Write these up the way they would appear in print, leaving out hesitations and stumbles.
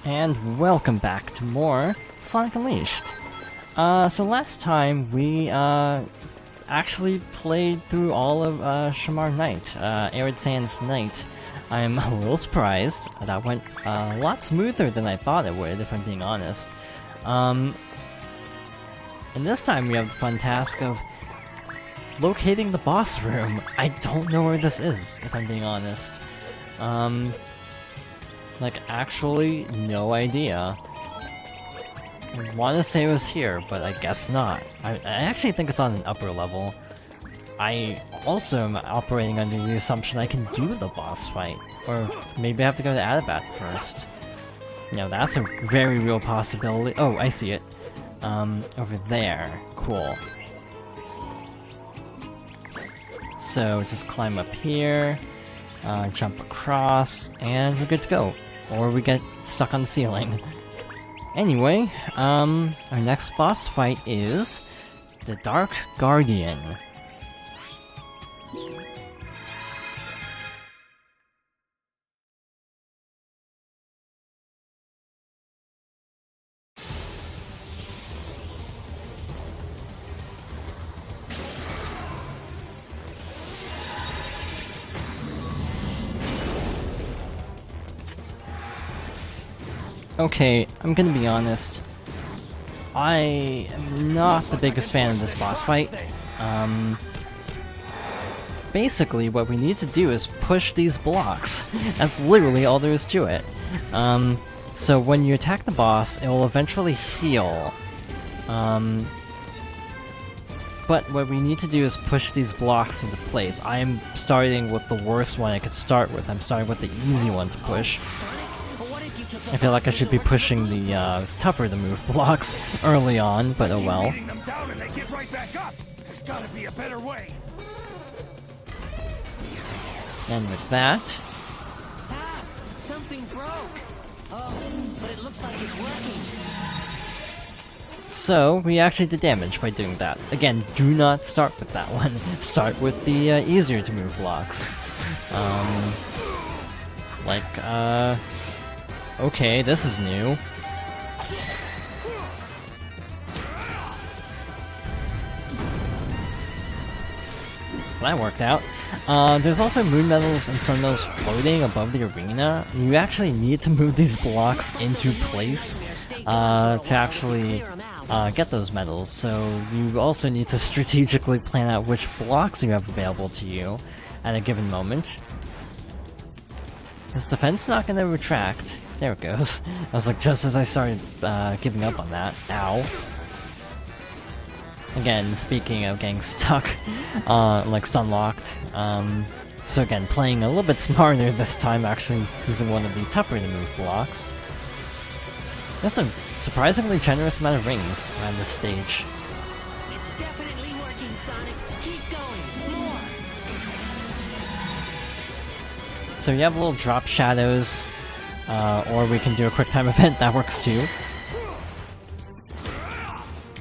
And welcome back to more Sonic Unleashed. So last time we actually played through all of Shamar Night, Arid Sands Night. I'm a little surprised. That went a lot smoother than I thought it would, if I'm being honest. And this time we have the fun task of locating the boss room. I don't know where this is, if I'm being honest. Like, actually, no idea. I want to say it was here, but I guess not. I actually think it's on an upper level. I also am operating under the assumption I can do the boss fight. Or maybe I have to go to Adabat first. You know, that's a very real possibility. Oh, I see it. Over there. Cool. So, just climb up here, jump across, and we're good to go. Or we get stuck on the ceiling. Anyway, our next boss fight is the Dark Guardian. Okay, I'm gonna be honest. I am not the biggest fan of this boss fight. Basically, what we need to do is push these blocks. That's literally all there is to it. So when you attack the boss, it will eventually heal. But what we need to do is push these blocks into place. I am starting with the worst one I could start with. I'm starting with the easy one to push. I feel like I should be pushing the tougher to move blocks early on, but oh well. And with that, something broke. Oh, but it looks like it's working. So we actually did damage by doing that. Again, do not start with that one. Start with the easier to move blocks. Okay, this is new. That worked out. There's also moon medals and sun medals floating above the arena. You actually need to move these blocks into place to actually get those medals, so you also need to strategically plan out which blocks you have available to you at a given moment. Is defense not going to retract? There it goes. I was like, just as I started giving up on that. Ow. Again, speaking of getting stuck, like stun-locked, so again, playing a little bit smarter this time, actually using one of the tougher to move blocks. That's a surprisingly generous amount of rings around this stage. It's definitely working, Sonic. Keep going. More. So you have little drop shadows, or we can do a quick time event, that works too.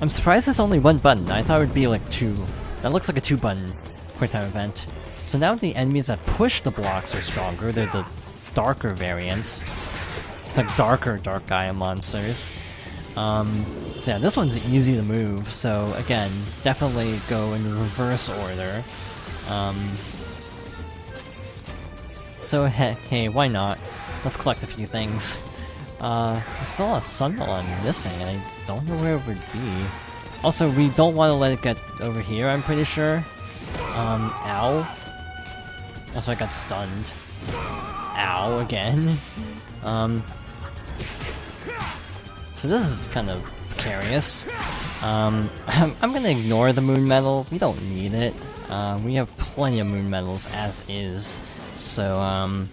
I'm surprised it's only one button. I thought it would be like two. That looks like a 2-button quick time event. So now the enemies that push the blocks are stronger. They're the darker variants. It's like darker Dark Gaia monsters. So yeah, this one's easy to move. So again, definitely go in reverse order. So hey, why not? Let's collect a few things. There's still a sun ball I'm missing, and I don't know where it would be. Also, we don't want to let it get over here, I'm pretty sure. Ow. Also, I got stunned. Ow, again. So this is kind of precarious. I'm gonna ignore the moon medal. We don't need it. We have plenty of moon medals as is. So,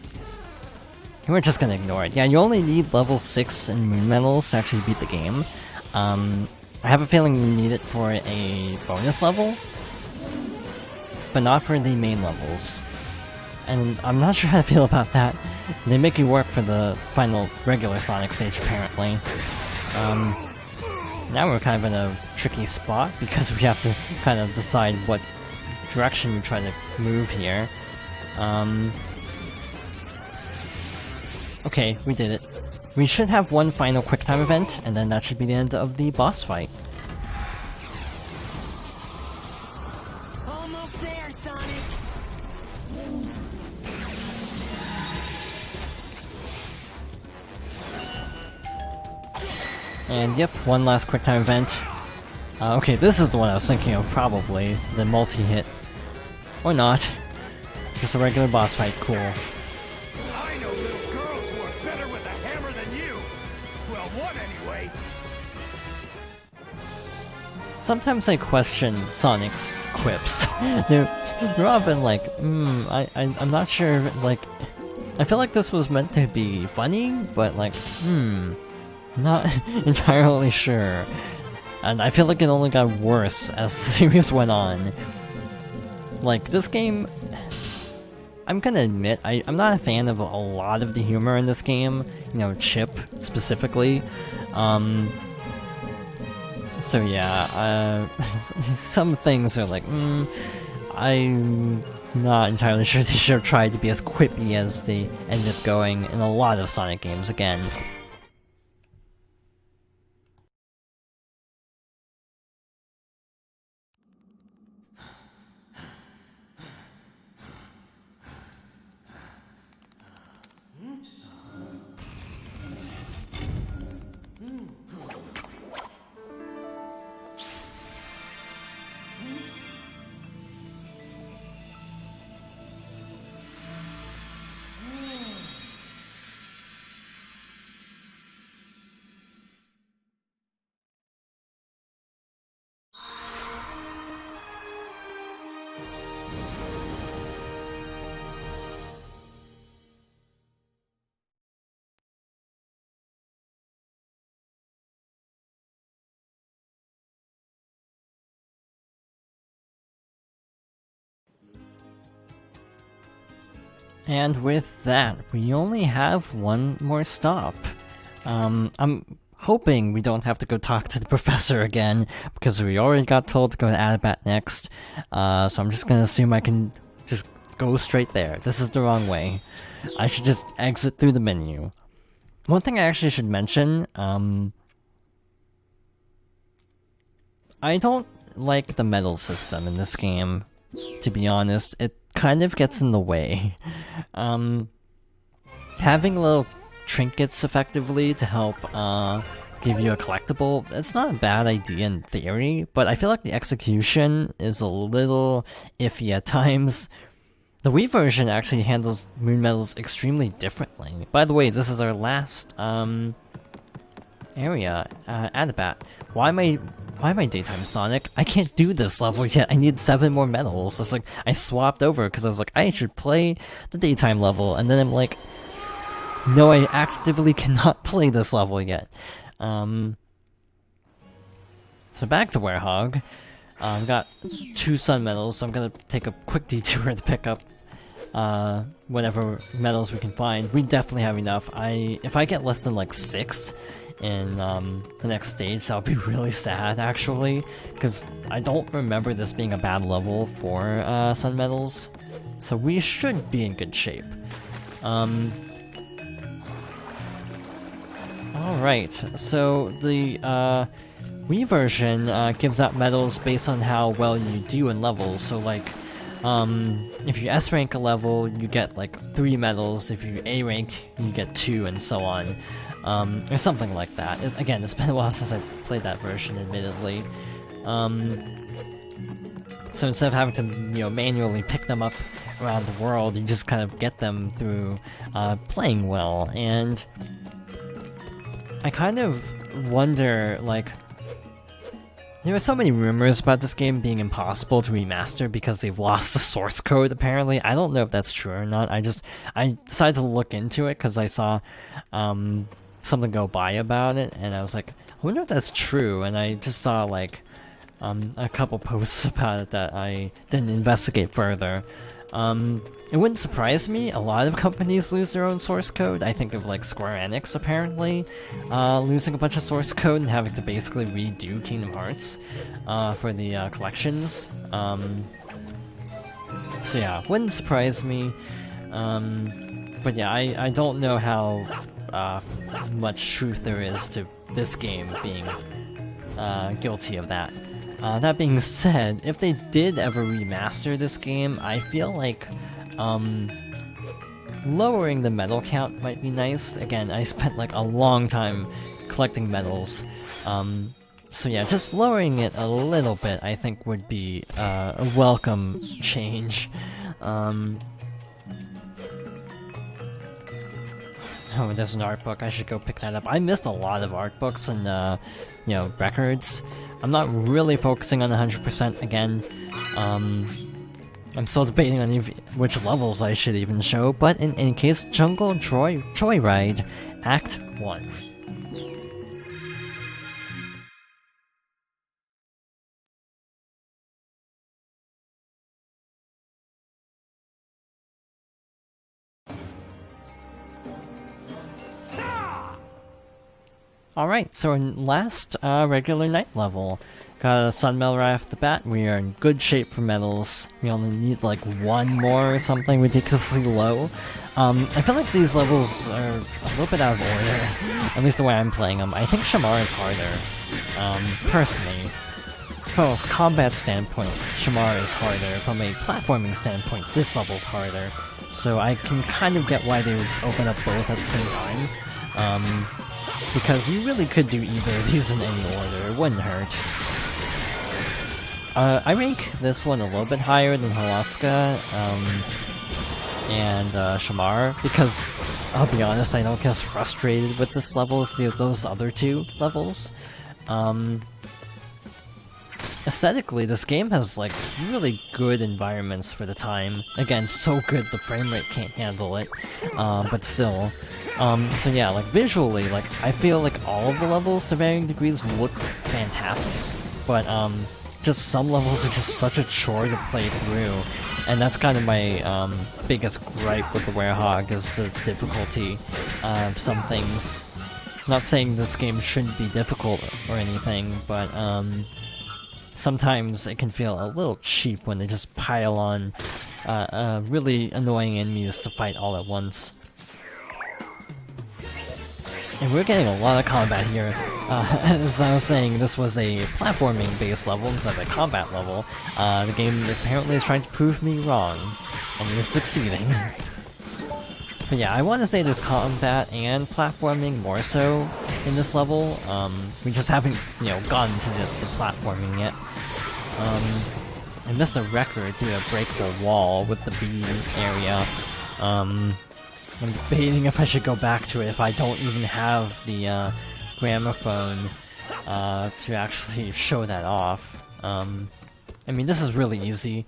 we're just gonna ignore it. Yeah, you only need level 6 in moon medals to actually beat the game. I have a feeling you need it for a bonus level, but not for the main levels. And I'm not sure how to feel about that. They make you work for the final regular Sonic stage, apparently. Now we're kind of in a tricky spot, because we have to kind of decide what direction we try to move here. Okay, we did it. we should have one final quick time event, and then that should be the end of the boss fight. Almost there, Sonic. And yep, one last quick time event. Okay, this is the one I was thinking of, probably. The multi-hit. Or not. Just a regular boss fight, cool. I know little girls who are better with a hammer than you. Well, one anyway. Sometimes I question Sonic's quips. They're often like, I'm not sure, like... I feel like this was meant to be funny, but like, not entirely sure. And I feel like it only got worse as the series went on. Like, this game... I'm gonna admit, I'm not a fan of a lot of the humor in this game. You know, Chip, specifically. So yeah, some things are like, I'm not entirely sure they should have tried to be as quippy as they ended up going in a lot of Sonic games again. And with that, we only have one more stop. I'm hoping we don't have to go talk to the professor again, because we already got told to go to Adabat next, so I'm just gonna assume I can just go straight there. This is the wrong way. I should just exit through the menu. One thing I actually should mention, I don't like the medal system in this game, to be honest. It kind of gets in the way. Having little trinkets effectively to help give you a collectible, it's not a bad idea in theory, but I feel like the execution is a little iffy at times. The Wii version actually handles moon medals extremely differently. By the way, this is our last area, Adabat. Why am I daytime Sonic? I can't do this level yet. I need 7 more medals. It's like I swapped over because I was like, I should play the daytime level, and then I'm like, no, I actively cannot play this level yet. So back to Werehog. I've got 2 sun medals, so I'm gonna take a quick detour to pick up whatever medals we can find. We definitely have enough. If I get less than like 6 in the next stage, that'll be really sad actually, because I don't remember this being a bad level for sun medals, so we should be in good shape. Alright, so the Wii version gives out medals based on how well you do in levels, so like if you S rank a level, you get like 3 medals, if you A rank, you get 2, and so on. Or something like that. Again, it's been a while since I played that version, admittedly. So instead of having to, manually pick them up around the world, you just kind of get them through playing well. And I kind of wonder, like, there are so many rumors about this game being impossible to remaster because they've lost the source code, apparently. I don't know if that's true or not. I decided to look into it because I saw something go by about it, and I was like, I wonder if that's true, and I just saw, like, a couple posts about it that I didn't investigate further. It wouldn't surprise me. A lot of companies lose their own source code. I think of like Square Enix apparently losing a bunch of source code and having to basically redo Kingdom Hearts for the collections. So yeah, wouldn't surprise me. But yeah, I don't know how much truth there is to this game being guilty of that. That being said, if they did ever remaster this game, I feel like lowering the medal count might be nice. Again, I spent like a long time collecting medals, so yeah, just lowering it a little bit I think would be a welcome change. Oh, there's an art book. I should go pick that up. I missed a lot of art books and, you know, records. I'm not really focusing on 100% again. I'm still debating on which levels I should even show, but in any case, Jungle Joyride, Act 1. Alright, so in last regular night level, got a Sun Medal right off the bat. We are in good shape for medals. We only need like one more or something ridiculously low. I feel like these levels are a little bit out of order, at least the way I'm playing them. I think Shamar is harder, personally. From a combat standpoint, Shamar is harder. From a platforming standpoint, this level's harder. So I can kind of get why they would open up both at the same time. Because you really could do either of these in any order, it wouldn't hurt. I rank this one a little bit higher than Halaska, and Shamar, because, I'll be honest, I don't get as frustrated with this level as those other two levels. Aesthetically, this game has, like, really good environments for the time. Again, so good the frame rate can't handle it, but still. So yeah, like, visually, like, I feel like all of the levels to varying degrees look fantastic, but, just some levels are just such a chore to play through, and that's kind of my, biggest gripe with the Werehog, is the difficulty of some things. Not saying this game shouldn't be difficult or anything, but, sometimes it can feel a little cheap when they just pile on, really annoying enemies to fight all at once. And we're getting a lot of combat here. As I was saying, this was a platforming-based level instead of a combat level. The game apparently is trying to prove me wrong, and it is succeeding. But yeah, I want to say there's combat and platforming more so in this level. We just haven't, you know, gotten to the platforming yet. I missed a record through a breakable wall with the B area. I'm debating if I should go back to it if I don't even have the gramophone to actually show that off. I mean, this is really easy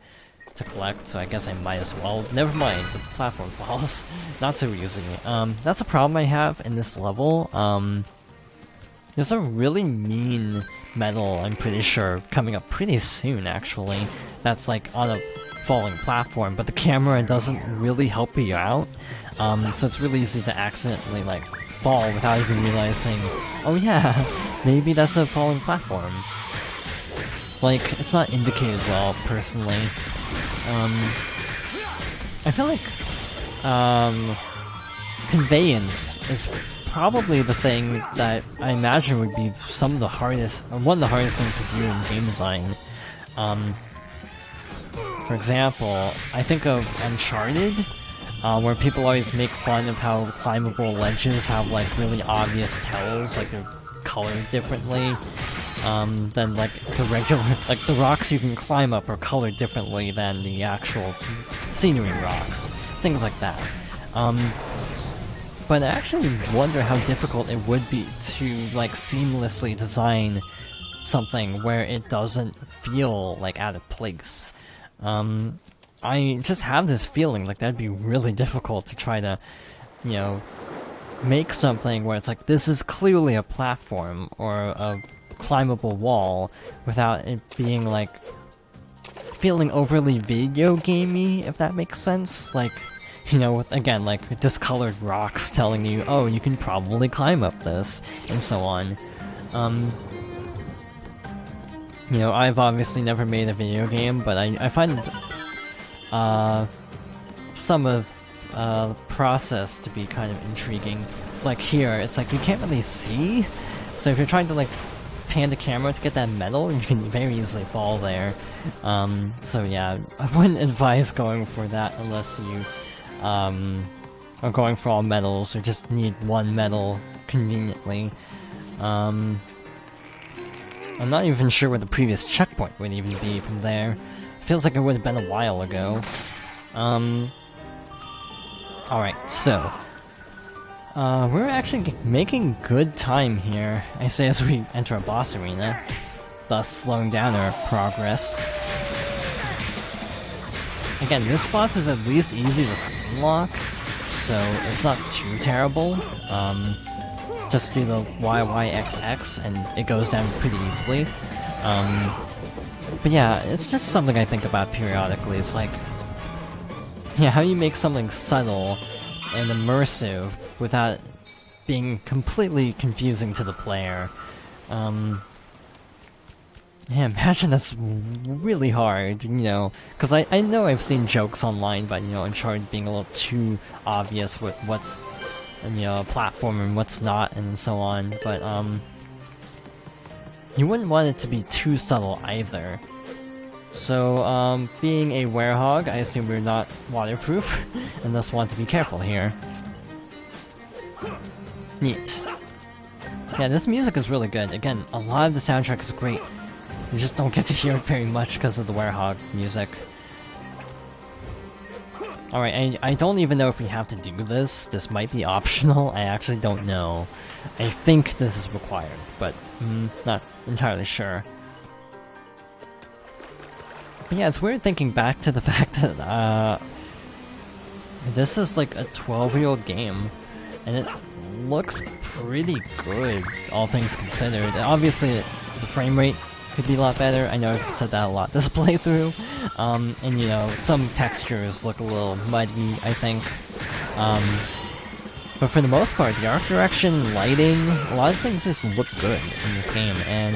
to collect, so I guess I might as well. Never mind, the platform falls. Not so easy. That's a problem I have in this level. There's a really mean medal, I'm pretty sure, coming up pretty soon, actually. That's like on a falling platform, but the camera doesn't really help you out. So it's really easy to accidentally, like, fall without even realizing, oh yeah, maybe that's a falling platform. Like, it's not indicated well, personally. I feel like, conveyance is probably the thing that I imagine would be some of the hardest, or one of the hardest things to do in game design. For example, I think of Uncharted, where people always make fun of how climbable ledges have, like, really obvious tells, like they're colored differently, than, like, the regular, like, the rocks you can climb up are colored differently than the actual scenery rocks, things like that. But I actually wonder how difficult it would be to, like, seamlessly design something where it doesn't feel, like, out of place. I just have this feeling like that'd be really difficult to try to, you know, make something where it's like, this is clearly a platform or a climbable wall without it being, like, feeling overly video gamey, if that makes sense. Like, you know, with, again, like, discolored rocks telling you, oh, you can probably climb up this, and so on. You know, I've obviously never made a video game, but I find some of process to be kind of intriguing. It's like here, it's like you can't really see, so if you're trying to like pan the camera to get that medal, you can very easily fall there. So yeah, I wouldn't advise going for that unless you are going for all medals or just need one medal conveniently. I'm not even sure where the previous checkpoint would even be from there. Feels like it would have been a while ago. Alright, so we're actually making good time here, I say, as we enter a boss arena, thus slowing down our progress. Again, this boss is at least easy to stun lock, so it's not too terrible. Just do the YYXX and it goes down pretty easily. But yeah, it's just something I think about periodically. It's like, yeah, how do you make something subtle and immersive without being completely confusing to the player? Yeah, imagine that's really hard, you know, because I know I've seen jokes online about, you know, Uncharted being a little too obvious with what's, you know, a platform and what's not, and so on, but, you wouldn't want it to be too subtle either. So, being a werehog, I assume we're not waterproof, and thus want to be careful here. Neat. Yeah, this music is really good. Again, a lot of the soundtrack is great. You just don't get to hear it very much because of the werehog music. Alright, I don't even know if we have to do this. This might be optional. I actually don't know. I think this is required, but not entirely sure. But yeah, it's weird thinking back to the fact that this is like a 12-year-old game, and it looks pretty good, all things considered. Obviously, the frame rate could be a lot better. I know I've said that a lot this playthrough. And you know, some textures look a little muddy, I think. But for the most part, the art direction, lighting, a lot of things just look good in this game, and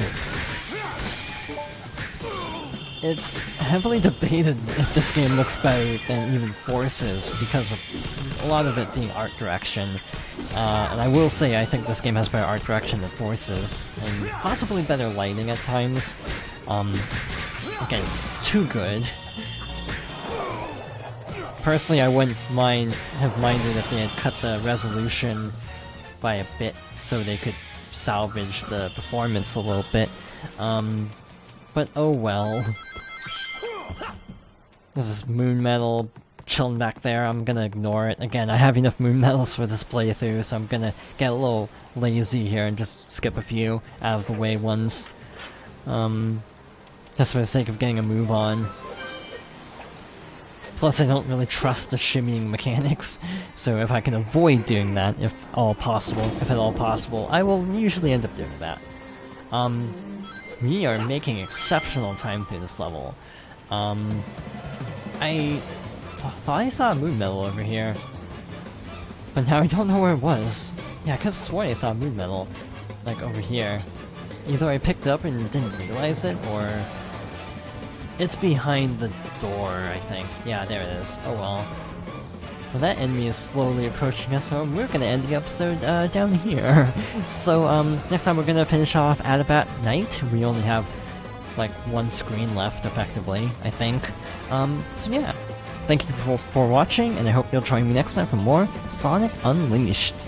it's heavily debated if this game looks better than even Forces because of a lot of it being art direction. And I will say I think this game has better art direction than Forces, and possibly better lighting at times. Again, too good. Personally, I wouldn't have minded if they had cut the resolution by a bit so they could salvage the performance a little bit. But oh well. There's this moon medal chilling back there. I'm gonna ignore it. Again, I have enough moon medals for this playthrough, so I'm gonna get a little lazy here and just skip a few out of the way ones. Just for the sake of getting a move on. Plus, I don't really trust the shimmying mechanics, so if I can avoid doing that, if at all possible, I will usually end up doing that. We are making exceptional time through this level. I thought I saw a moon medal over here, but now I don't know where it was. Yeah, I could have sworn I saw a moon medal, like, over here. Either I picked it up and didn't realize it, or it's behind the door, I think. Yeah, there it is. Oh well. Well, that enemy is slowly approaching us, so we're gonna end the episode down here. So, next time we're gonna finish off Adabat Night. We only have, like, one screen left, effectively, I think. So yeah. Thank you for watching, and I hope you'll join me next time for more Sonic Unleashed.